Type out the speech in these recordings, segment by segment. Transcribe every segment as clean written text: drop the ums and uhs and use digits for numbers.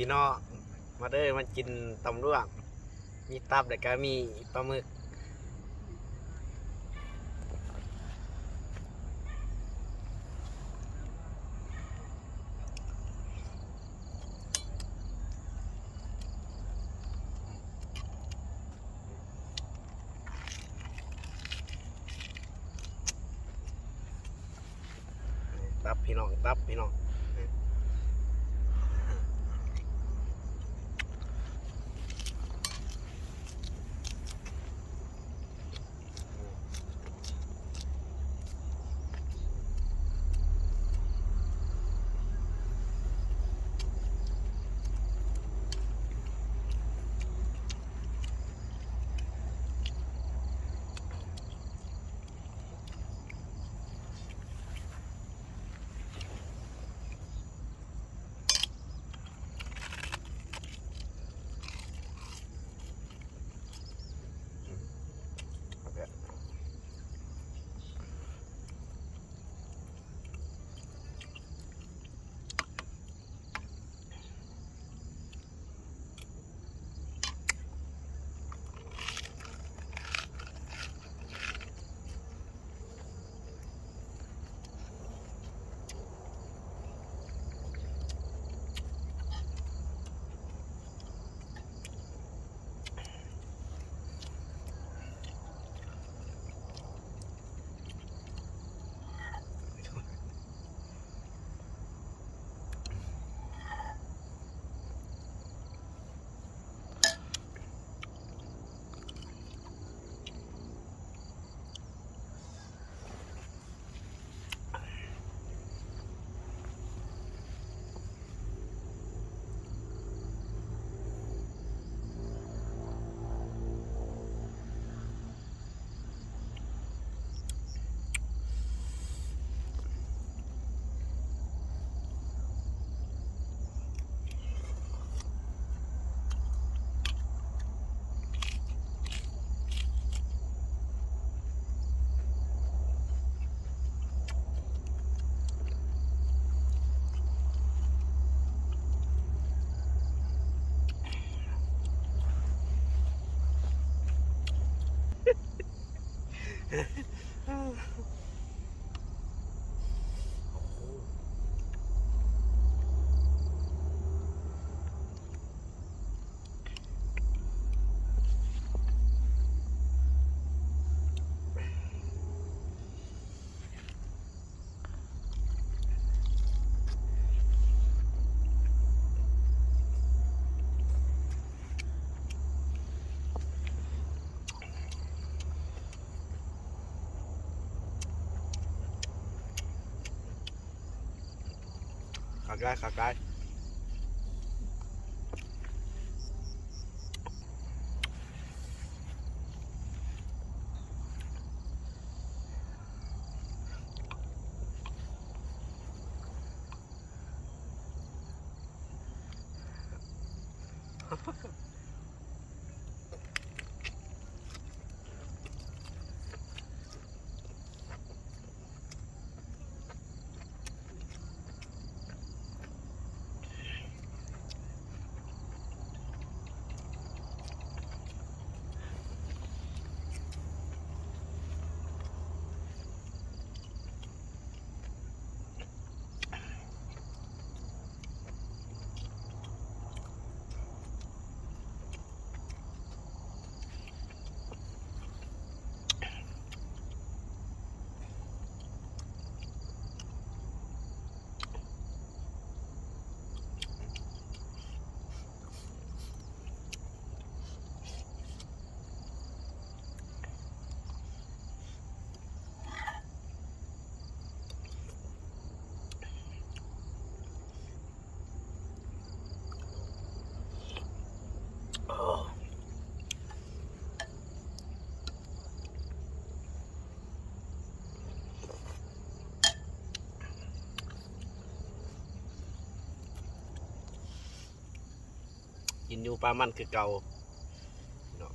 พี่น้องมาเด้อมากินตำรวจมีตับแล้วก็มีปลาหมึกตับพี่น้องตับพี่น้องขาไก่ขาไก่กินอยู่ปลามันคือเก่าเนาะ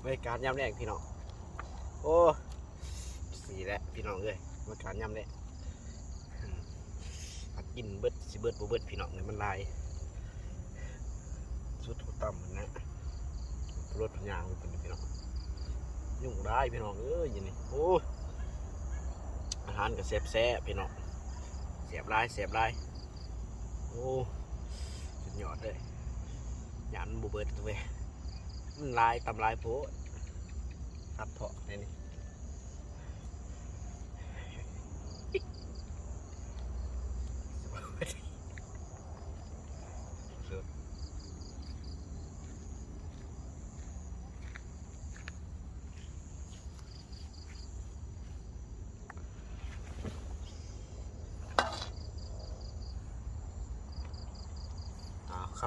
บรรยากาศยามแรกพี่น้องโอ้สีแหละพี่น้องเลยบรรยากาศยามแรกกินเบิดสิเบิดบ่เบิดพี่น้องเนี่ยมันลายสุดหัวต่ำมันนะรถพญางเป็นพี่น้องยุ่งได้พี่น้องอย่างนี้โอ้อาหารก็แซ่บพี่น้องเสียบลายโอ้สุดยอดเลยยันบ่เบิดตัวเว้ยมันลายตำลายโพตัดเถาะนี่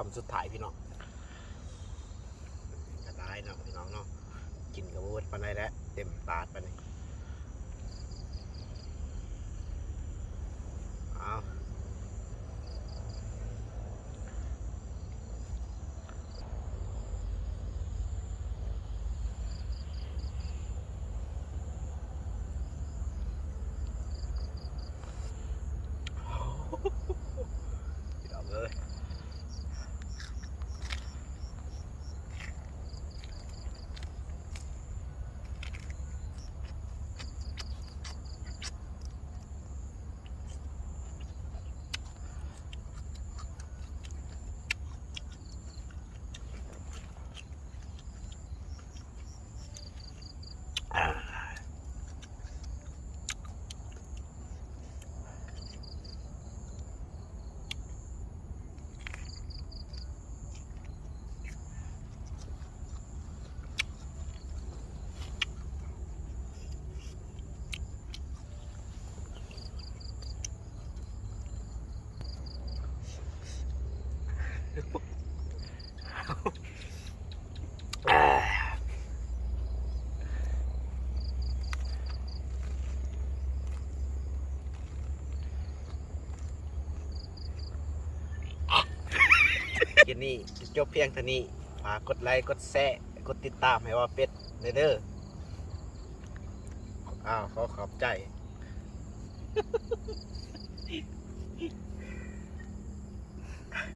คำสุดท้ายพี่น้องจะได้เนาะพี่น้องเนาะกินกับวุ้นปันได้แล้วเต็มตาดปันนี้เอาพี่น้องเลยคลิปนี้จบเพียงเท่านี้ฝากกดไลค์กดแชร์กดติดตามให้ว่าเป็ดเด้อขอขอบใจ